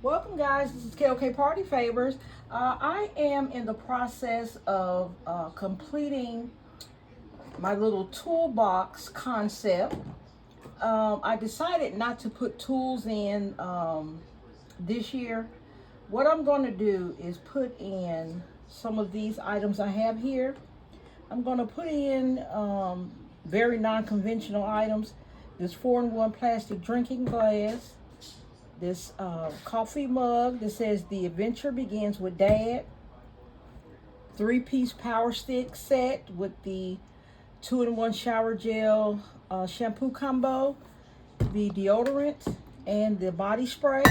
Welcome guys, this is KOK Party Favors. I am in the process of completing my little toolbox concept. I decided not to put tools in this year. What I'm going to do is put in some of these items I have here. I'm going to put in very non-conventional items. This 4-in-1 plastic drinking glass. This coffee mug that says the adventure begins with Dad. 3-piece power stick set with the 2-in-1 shower gel shampoo combo, the deodorant, and the body spray.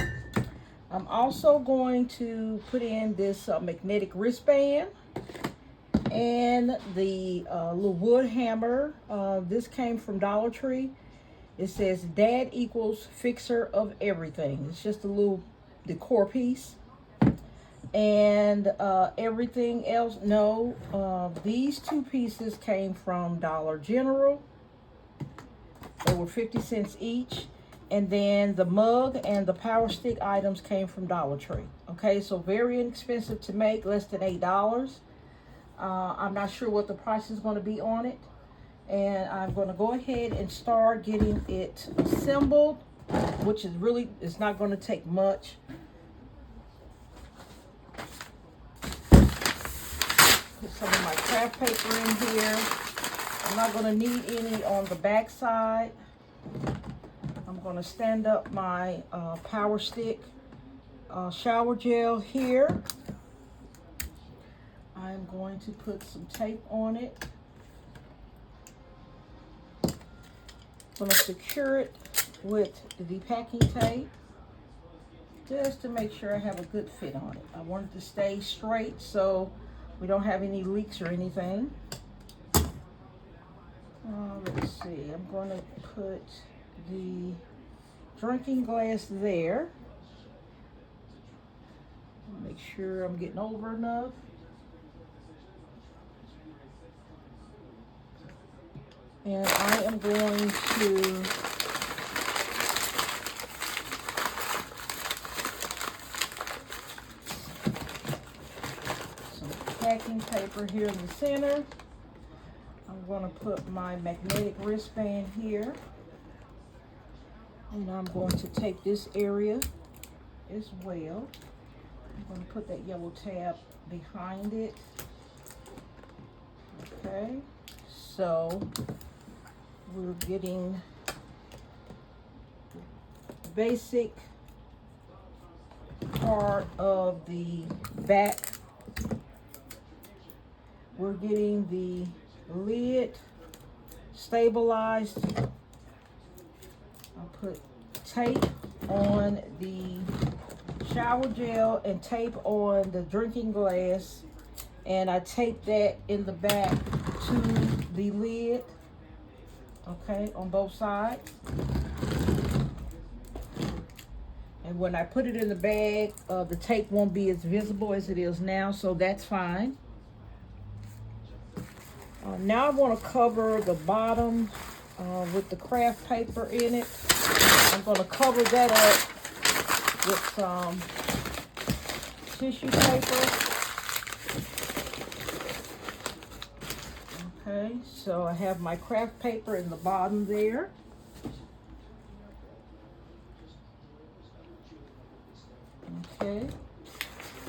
I'm also going to put in this magnetic wristband and the little wood hammer. This came from Dollar Tree. It says Dad equals fixer of everything. It's just a little decor piece. And everything else, no. These 2 pieces came from Dollar General. They were 50 cents each. And then the mug and the power stick items came from Dollar Tree. Okay, so very inexpensive to make, less than $8. I'm not sure what the price is going to be on it. And I'm going to go ahead and start getting it assembled, which is really, it's not going to take much. Put some of my craft paper in here. I'm not going to need any on the back side. I'm going to stand up my power stick shower gel here. I'm going to put some tape on it. I'm going to secure it with the packing tape just to make sure I have a good fit on it. I want it to stay straight so we don't have any leaks or anything. Let's see, I'm going to put the drinking glass there. Make sure I'm getting over enough. And I am going to some packing paper here in the center. I'm going to put my magnetic wristband here. And I'm going to take this area as well. I'm going to put that yellow tab behind it. Okay, so we're getting the basic part of the back. We're getting the lid stabilized. I'll put tape on the shower gel and tape on the drinking glass, and I tape that in the back to the lid. Okay, on both sides. And when I put it in the bag, the tape won't be as visible as it is now, so that's fine. Now I want to cover the bottom with the craft paper in it. I'm going to cover that up with some tissue paper. Okay, so I have my craft paper in the bottom there. Okay,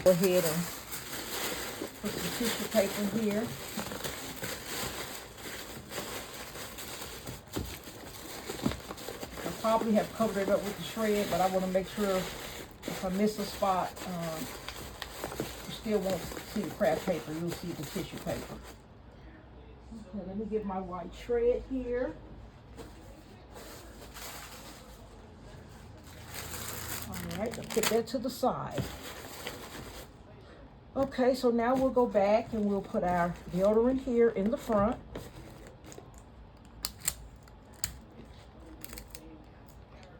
go ahead and put some tissue paper here. I probably have covered it up with the shred, but I want to make sure if I miss a spot, you still won't see the craft paper, you'll see the tissue paper. Okay, let me get my white shred here. All right, I'll put that to the side. Okay, so now we'll go back and we'll put our deodorant here in the front.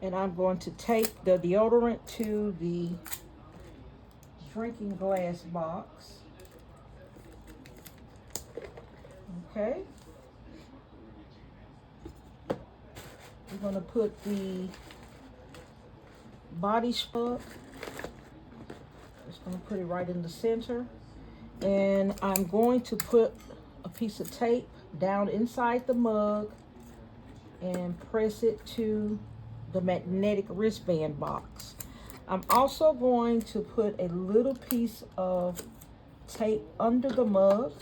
And I'm going to tape the deodorant to the drinking glass box. Okay. We're going to put the body spray Just going to put it right in the center. And I'm going to put a piece of tape down inside the mug and press it to the magnetic wristband box. I'm also going to put a little piece of tape under the mug.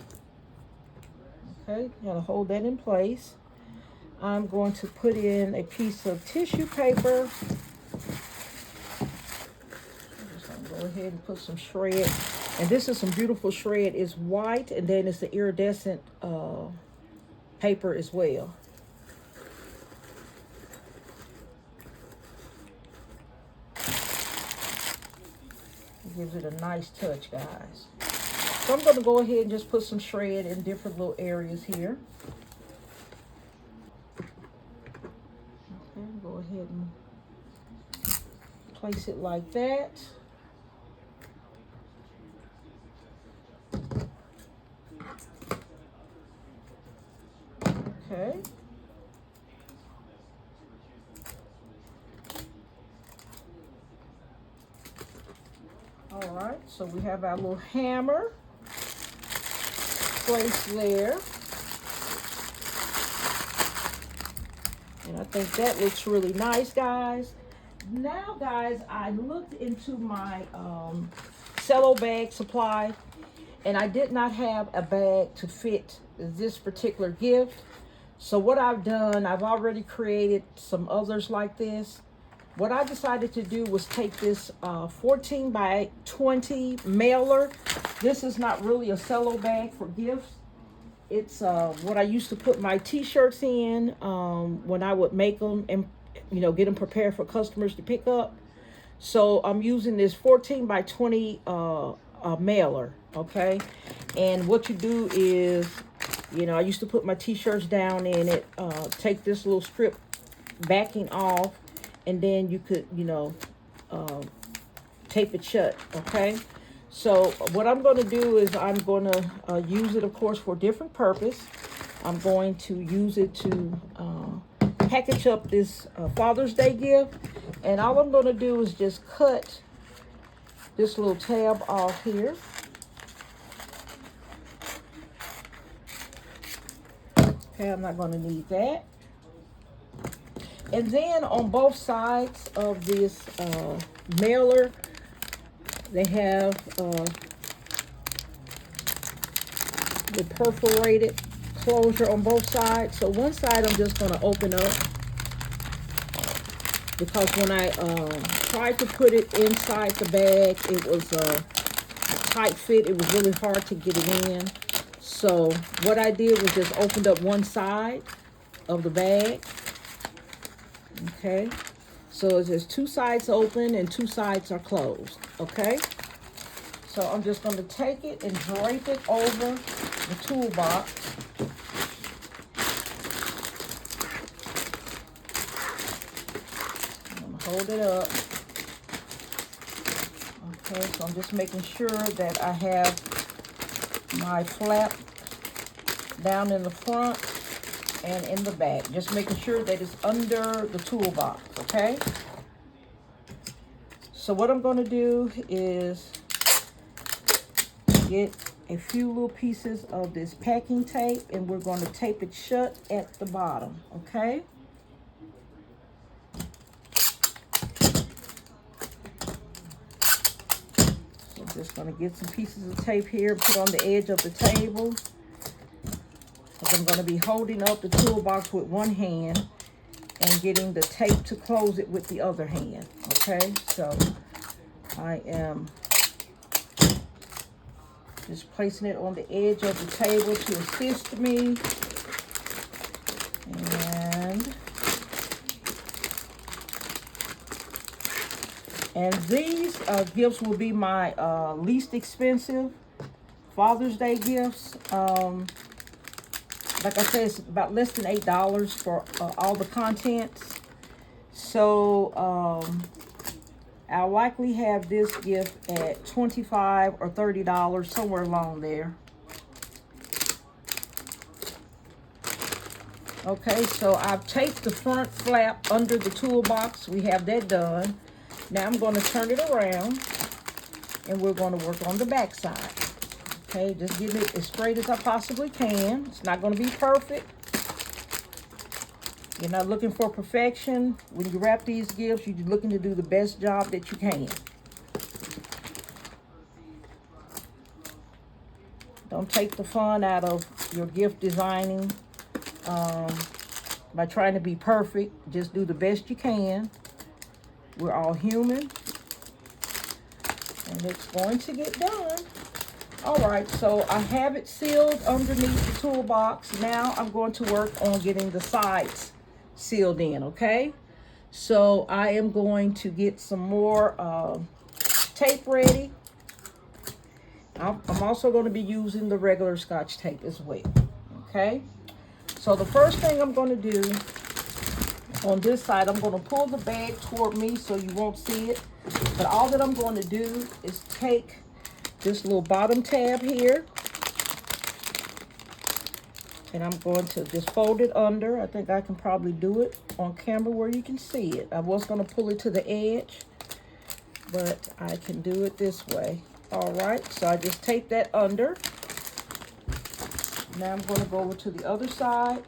Okay, gotta hold that in place. I'm going to put in a piece of tissue paper. I'm just gonna go ahead and put some shred. And this is some beautiful shred. It's white, and then it's the iridescent paper as well. It gives it a nice touch, guys. So I'm going to go ahead and just put some shred in different little areas here. Okay, go ahead and place it like that. Okay. All right, so we have our little hammer placed there. And I think that looks really nice, guys. Now, guys, I looked into my cello bag supply, and I did not have a bag to fit this particular gift. So what I've done, I've already created some others like this. What I decided to do was take this 14 by 20 mailer. This is not really a cello bag for gifts. It's what I used to put my t-shirts in when I would make them and, you know, get them prepared for customers to pick up. So I'm using this 14 by 20 mailer, okay? And what you do is, you know, I used to put my t-shirts down in it, take this little strip backing off, and then you could, you know, tape it shut, okay? So what I'm going to do is I'm going to use it, of course, for a different purpose. I'm going to use it to package up this Father's Day gift. And all I'm going to do is just cut this little tab off here. Okay, I'm not going to need that. And then on both sides of this mailer, they have the perforated closure on both sides. So one side I'm just going to open up, because when I tried to put it inside the bag, it was a tight fit. It was really hard to get it in. So what I did was just opened up one side of the bag. Okay, so it's just two sides open and two sides are closed. Okay, so I'm just going to take it and drape it over the toolbox. I'm going to hold it up. Okay, so I'm just making sure that I have my flap down in the front and in the back. Just making sure that it's under the toolbox, okay? So what I'm going to do is get a few little pieces of this packing tape, and we're going to tape it shut at the bottom, okay? So I'm just going to get some pieces of tape here, put on the edge of the table. I'm going to be holding up the toolbox with one hand and getting the tape to close it with the other hand. Okay, so I am just placing it on the edge of the table to assist me. And these gifts will be my least expensive Father's Day gifts. Like I said, it's about less than $8 for all the contents. So I'll likely have this gift at $25 or $30, somewhere along there. Okay, so I've taped the front flap under the toolbox. We have that done. Now I'm going to turn it around. and we're going to work on the back side. Okay, just getting it as straight as I possibly can. It's not going to be perfect. You're not looking for perfection. When you wrap these gifts, you're looking to do the best job that you can. Don't take the fun out of your gift designing by trying to be perfect. Just do the best you can. We're all human, and it's going to get done. All right, so I have it sealed underneath the toolbox. Now I'm going to work on getting the sides sealed in, okay? So I am going to get some more tape ready. I'm also going to be using the regular Scotch tape as well, okay? So the first thing I'm going to do on this side, I'm going to pull the bag toward me so you won't see it. But all that I'm going to do is take this little bottom tab here, and I'm going to just fold it under. I think I can probably do it on camera where you can see it. I was going to pull it to the edge, but I can do it this way. All right, so I just tape that under. Now I'm going to go over to the other side.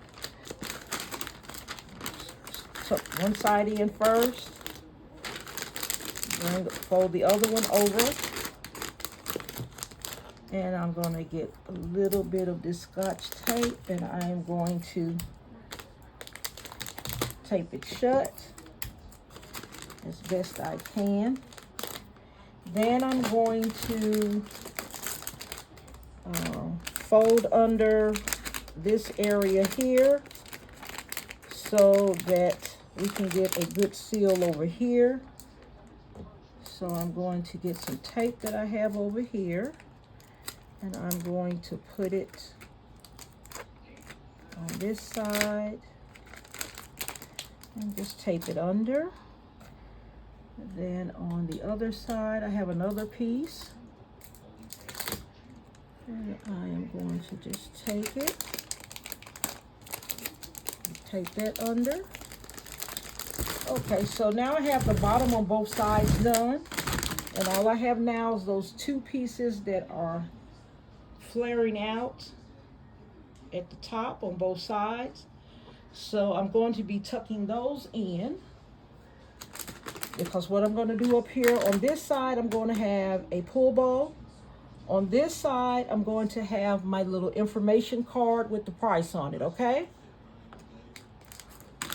Tuck one side in first. Then fold the other one over. And I'm going to get a little bit of this Scotch tape, and I am going to tape it shut as best I can. Then I'm going to fold under this area here so that we can get a good seal over here. So I'm going to get some tape that I have over here, and I'm going to put it on this side and just tape it under. Then on the other side, I have another piece, and I am going to just take it, tape that under. Okay, so now I have the bottom on both sides done, and all I have now is those two pieces that are flaring out at the top on both sides. So I'm going to be tucking those in, because what I'm going to do up here on this side, I'm going to have a pull bow. On this side, I'm going to have my little information card with the price on it, okay?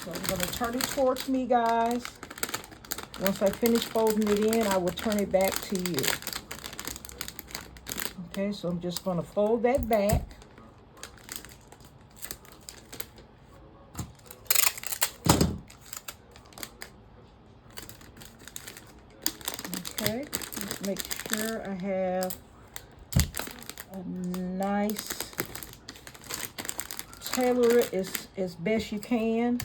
So I'm going to turn it towards me, guys. Once I finish folding it in, I will turn it back to you. Okay, so I'm just going to fold that back. Okay, just make sure I have a nice, tailor it as best you can.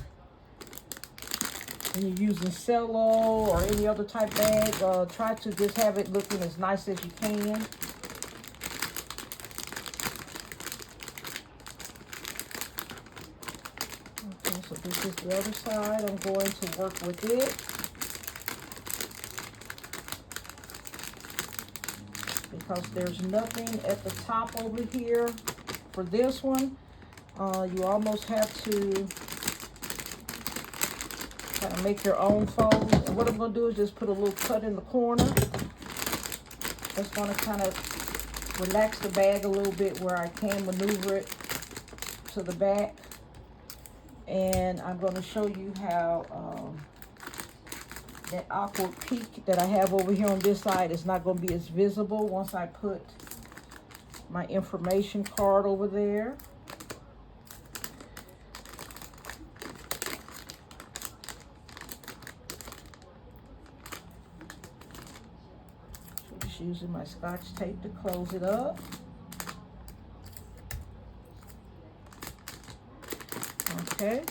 When you're using cello or any other type bag, try to just have it looking as nice as you can. Okay, so this is the other side. I'm going to work with it, because there's nothing at the top over here for this one. You almost have to kind of make your own fold. And what I'm going to do is just put a little cut in the corner. That's going to kind of relax the bag a little bit where I can maneuver it to the back. And I'm going to show you how that awkward peak that I have over here on this side is not going to be as visible once I put my information card over there. So just using my Scotch tape to close it up. Okay.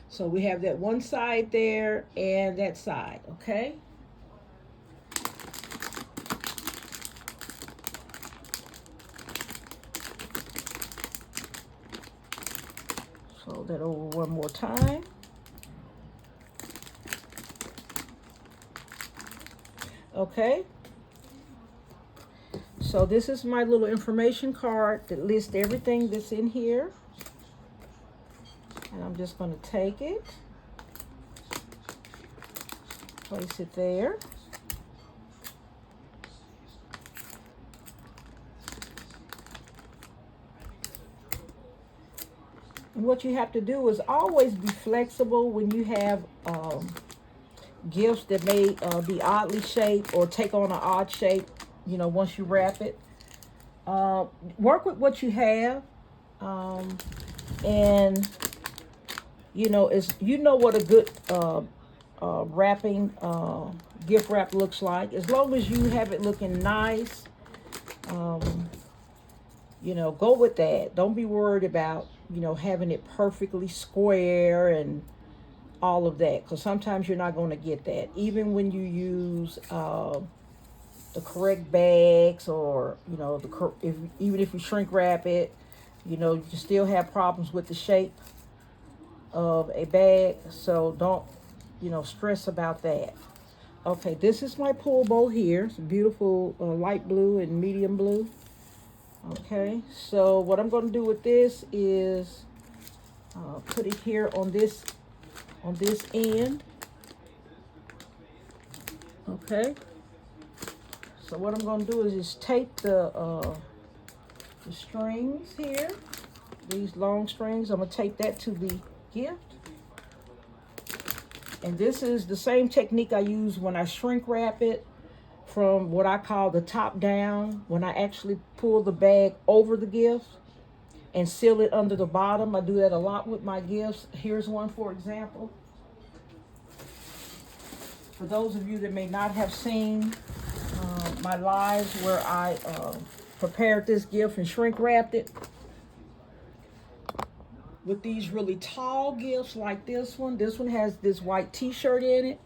So we have that one side there and that side, okay? Fold that over one more time. Okay. So this is my little information card that lists everything that's in here. And I'm just going to take it, place it there. And what you have to do is always be flexible when you have gifts that may be oddly shaped or take on an odd shape, you know, once you wrap it. Work with what you have. And, you know, what a good wrapping, gift wrap looks like. As long as you have it looking nice, you know, go with that. Don't be worried about, you know, having it perfectly square and all of that, because sometimes you're not going to get that. Even when you use the correct bags, or, you know, even if you shrink wrap it, you know, you can still have problems with the shape of a bag. So don't, you know, stress about that. Okay, this is my pool bowl here. It's a beautiful light blue and medium blue. Okay, so what I'm going to do with this is put it here on this end. Okay, so what I'm going to do is just tape the strings here, these long strings. I'm going to tape that to the gift. And this is the same technique I use when I shrink wrap it, from what I call the top down, when I actually pull the bag over the gift and seal it under the bottom. I do that a lot with my gifts. Here's one, for example. For those of you that may not have seen my lives where I prepared this gift and shrink wrapped it, with these really tall gifts like this one has this white t-shirt in it,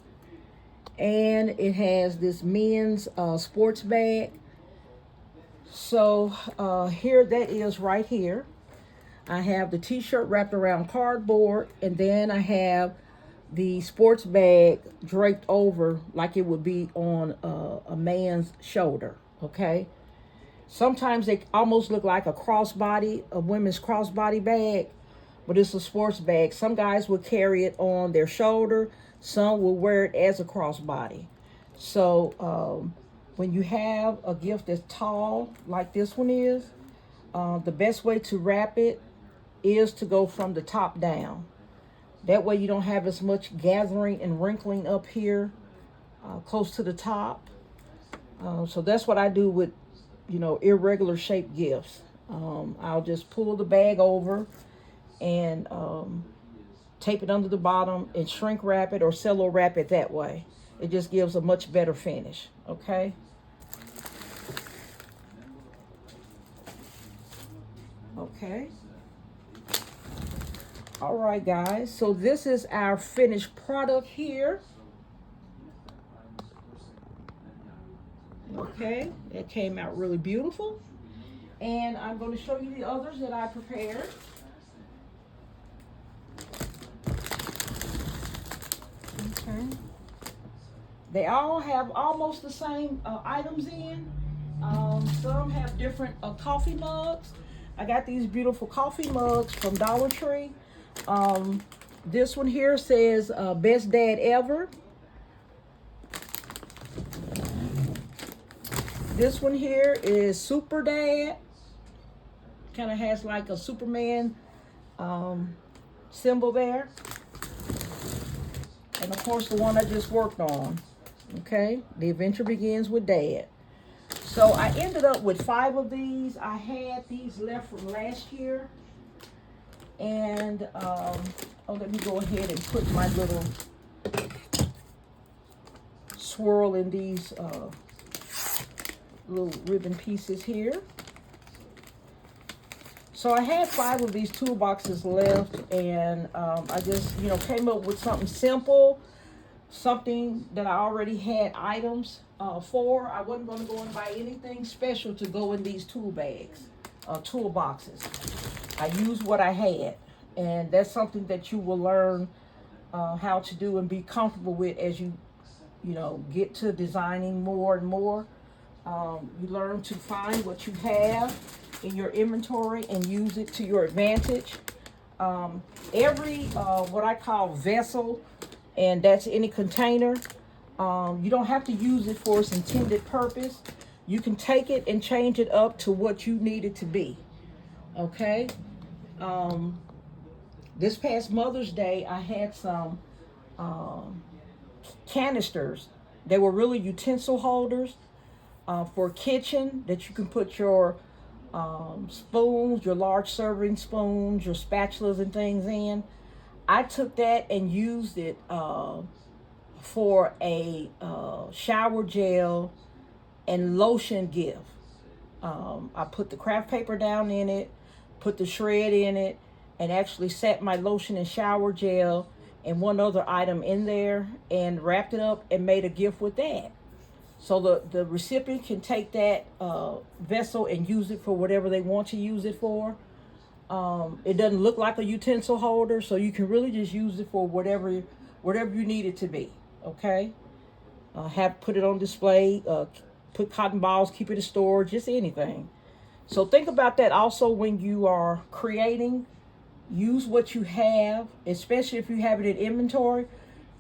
and it has this men's sports bag. So here that is right here. I have the t-shirt wrapped around cardboard, and then I have the sports bag draped over like it would be on a man's shoulder. Okay, sometimes they almost look like a women's crossbody bag, but it's a sports bag. Some guys will carry it on their shoulder. Some will wear it as a crossbody. So when you have a gift that's tall, like this one is, the best way to wrap it is to go from the top down. That way you don't have as much gathering and wrinkling up here close to the top. So that's what I do with, you know, irregular shaped gifts. I'll just pull the bag over and tape it under the bottom and shrink wrap it or cello wrap it that way. It just gives a much better finish. Okay. Okay. All right, guys. So this is our finished product here. Okay. It came out really beautiful. And I'm going to show you the others that I prepared. Okay. They all have almost the same items in. Some have different coffee mugs. I got these beautiful coffee mugs from Dollar Tree. This one here says Best Dad Ever. This one here is Super Dad. Kind of has like a Superman symbol there. And of course the one I just worked on. Okay, The Adventure Begins with Dad. So I ended up with 5 of these. I had these left from last year. And let me go ahead and put my little swirl in these little ribbon pieces here. So I had 5 of these toolboxes left, and I just, you know, came up with something simple, something that I already had items for. I wasn't going to go and buy anything special to go in these toolboxes. I used what I had, and that's something that you will learn how to do and be comfortable with as you get to designing more and more. You learn to find what you have in your inventory and use it to your advantage. Every what I call vessel, and that's any container, you don't have to use it for its intended purpose. You can take it and change it up to what you need it to be. Okay. This past Mother's Day, I had some canisters. They were really utensil holders for kitchen that you can put your spoons, your large serving spoons, your spatulas and things in. I took that and used it for a shower gel and lotion gift. I put the craft paper down in it, put the shred in it, and actually set my lotion and shower gel and one other item in there and wrapped it up and made a gift with that. So the recipient can take that vessel and use it for whatever they want to use it for. It doesn't look like a utensil holder, so you can really just use it for whatever you need it to be. Okay, put it on display, put cotton balls, keep it in storage, just anything. So think about that also when you are creating. Use what you have, especially if you have it in inventory.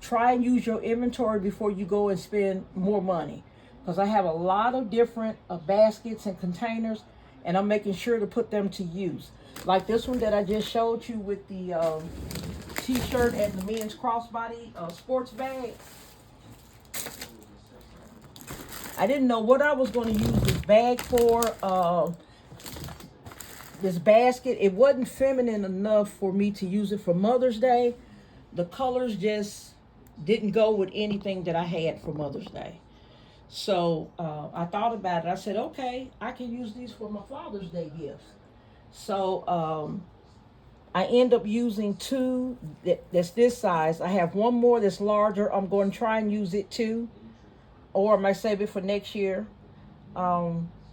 Try and use your inventory before you go and spend more money, because I have a lot of different baskets and containers, and I'm making sure to put them to use. Like this one that I just showed you with the t-shirt and the men's crossbody sports bag. I didn't know what I was going to use this bag for. This basket, it wasn't feminine enough for me to use it for Mother's Day. The colors just didn't go with anything that I had for Mother's Day. So I thought about it. I said, okay, I can use these for my Father's Day gifts. So I end up using two that's this size. I have one more that's larger. I'm going to try and use it too, or I might save it for next year.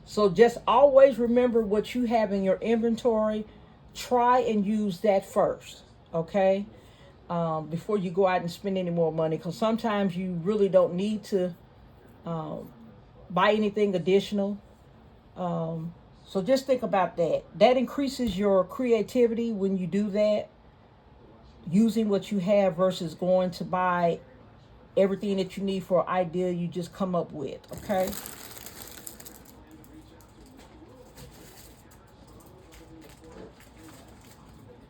So just always remember what you have in your inventory. Try and use that first, okay? Before you go out and spend any more money, because sometimes you really don't need to buy anything additional. So just think about that. That increases your creativity when you do that, using what you have versus going to buy everything that you need for an idea you just come up with, okay?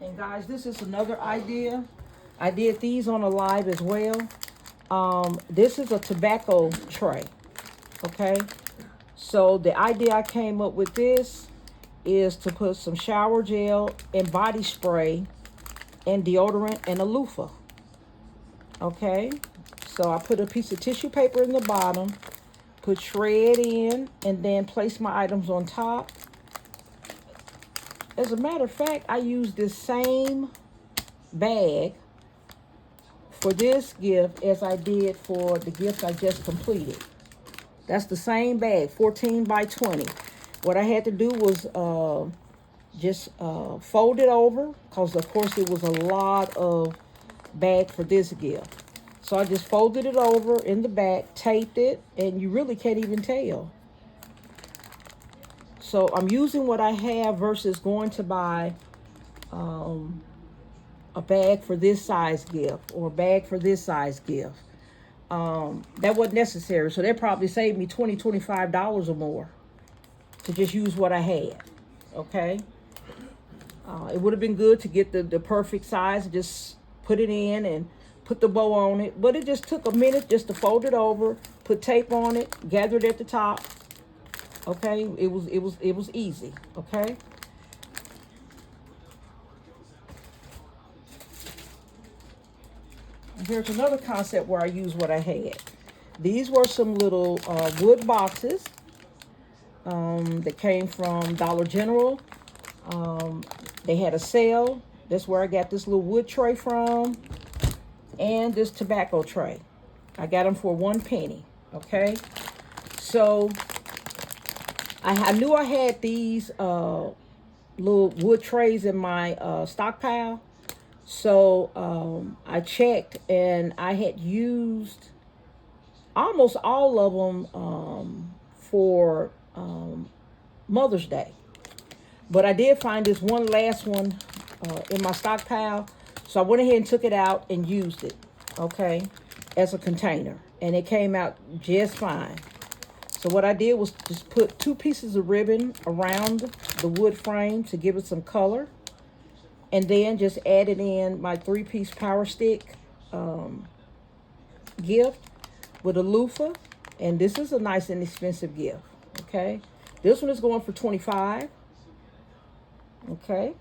And guys, this is another idea. I did these on a live as well. This is a tobacco tray, okay? So the idea I came up with this is to put some shower gel and body spray and deodorant and a loofah, okay? So I put a piece of tissue paper in the bottom, put shred in, and then place my items on top. As a matter of fact, I used this same bag for this gift as I did for the gift I just completed. That's the same bag, 14 by 20. What I had to do was just fold it over, because of course it was a lot of bag for this gift. So I just folded it over in the back, taped it, and you really can't even tell. So I'm using what I have versus going to buy a bag for this size gift or a bag for this size gift. That wasn't necessary. So that probably saved me $20, $25 or more to just use what I had. Okay. It would have been good to get the perfect size and just put it in and put the bow on it. But it just took a minute just to fold it over, put tape on it, gather it at the top. Okay, it was easy. Okay. And here's another concept where I use what I had. These were some little wood boxes that came from Dollar General. They had a sale. That's where I got this little wood tray from, and this tobacco tray. I got them for 1 penny. Okay, so I knew I had these little wood trays in my stockpile. So I checked, and I had used almost all of them for Mother's Day. But I did find this one last one in my stockpile. So I went ahead and took it out and used it, okay, as a container. And it came out just fine. So what I did was just put 2 pieces of ribbon around the wood frame to give it some color. And then just added in my 3-piece power stick gift with a loofah. And this is a nice inexpensive gift, okay? This one is going for $25. Okay.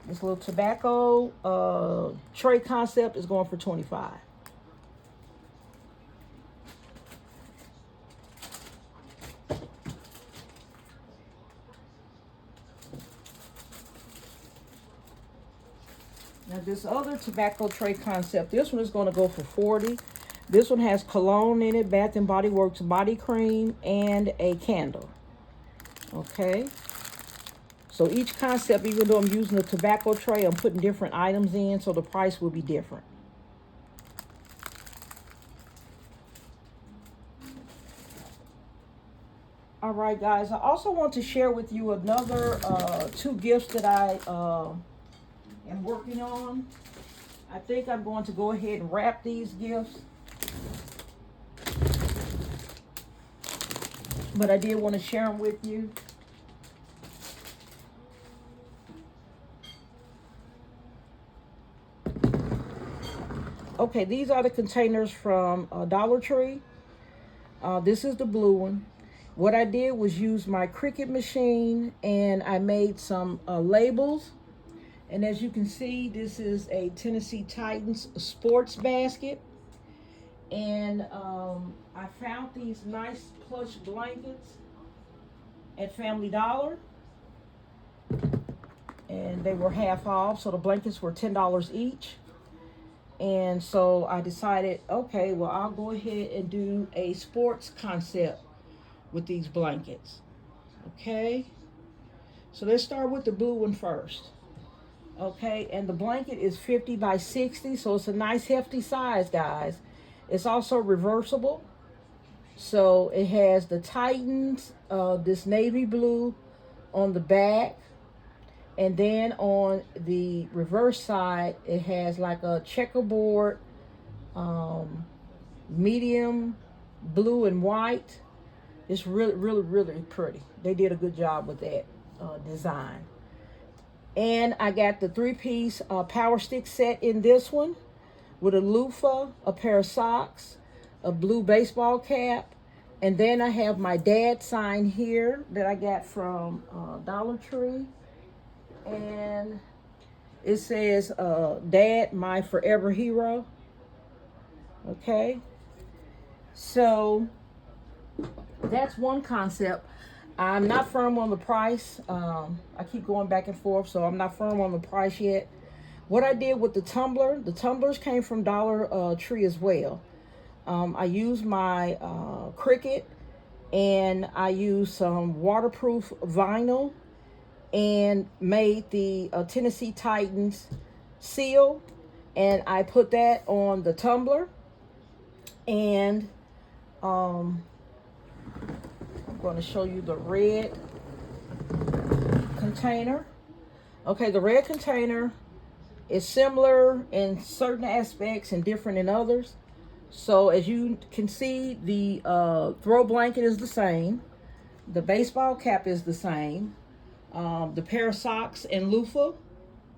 This little tobacco tray concept is going for $25. Now this other tobacco tray concept, this one is going to go for $40. This one has cologne in it, Bath and Body Works body cream, and a candle. Okay. So each concept, even though I'm using a tobacco tray, I'm putting different items in, so the price will be different. All right, guys. I also want to share with you another 2 gifts that I am working on. I think I'm going to go ahead and wrap these gifts. But I did want to share them with you. Okay, these are the containers from Dollar Tree. This is the blue one. What I did was use my Cricut machine and I made some labels. And as you can see, this is a Tennessee Titans sports basket. And I found these nice plush blankets at Family Dollar. And they were half off, so the blankets were $10 each. And so I decided, okay, well, I'll go ahead and do a sports concept with these blankets. Okay. So let's start with the blue one first. Okay. And the blanket is 50 by 60. So it's a nice hefty size, guys. It's also reversible. So it has the Titans, this navy blue on the back. And then on the reverse side, it has like a checkerboard, medium blue and white. It's really, really, really pretty. They did a good job with that design. And I got the 3-piece power stick set in this one with a loofah, a pair of socks, a blue baseball cap. And then I have my dad sign here that I got from Dollar Tree. And it says, Dad, my forever hero. Okay. So that's one concept. I'm not firm on the price. I keep going back and forth, so I'm not firm on the price yet. What I did with the tumblers came from Dollar Tree as well. I used my Cricut, and I used some waterproof vinyl and made the Tennessee Titans seal, and I put that on the tumbler. And I'm going to show you the red container. Okay, the red container is similar in certain aspects and different in others. So as you can see, the throw blanket is the same. The baseball cap is the same. The pair of socks and loofah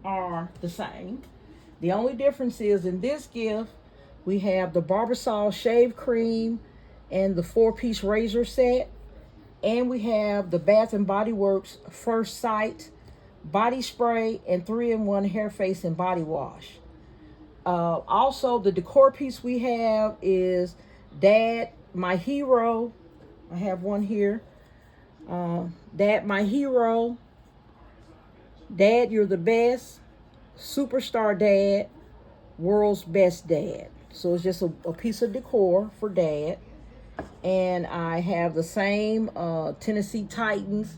are the same. The only difference is in this gift, we have the Barbasol shave cream and the 4-piece razor set. And we have the Bath and Body Works First Sight body spray and 3-in-1 hair, face, and body wash. Also, the decor piece we have is Dad, my hero. I have one here. Dad, my hero. Dad, you're the best. Superstar Dad. World's best dad. So it's just a piece of decor for Dad. And I have the same Tennessee Titans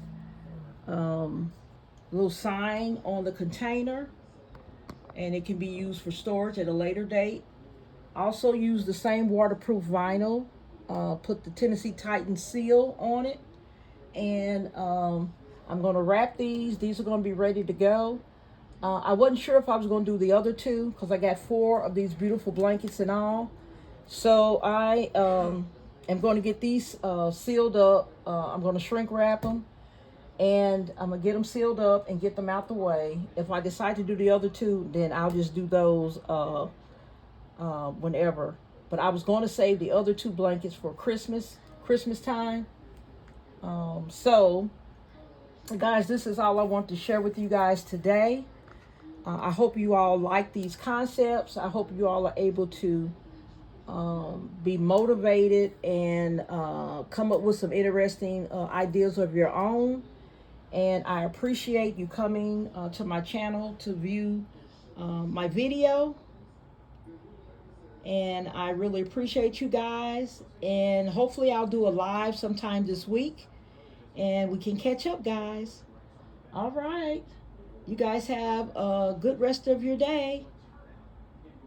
little sign on the container. And it can be used for storage at a later date. Also use the same waterproof vinyl. Put the Tennessee Titan seal on it. And I'm going to wrap these. These are going to be ready to go. I wasn't sure if I was going to do the other two because I got 4 of these beautiful blankets and all. So I am going to get these sealed up. I'm going to shrink wrap them. And I'm going to get them sealed up and get them out the way. If I decide to do the other two, then I'll just do those whenever. But I was going to save the other 2 blankets for Christmas time. So, guys, this is all I want to share with you guys today. I hope you all like these concepts. I hope you all are able to be motivated and come up with some interesting ideas of your own. And I appreciate you coming to my channel to view my video. And I really appreciate you guys. And hopefully I'll do a live sometime this week. And we can catch up, guys. All right. You guys have a good rest of your day.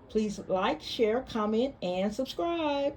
Please like, share, comment, and subscribe.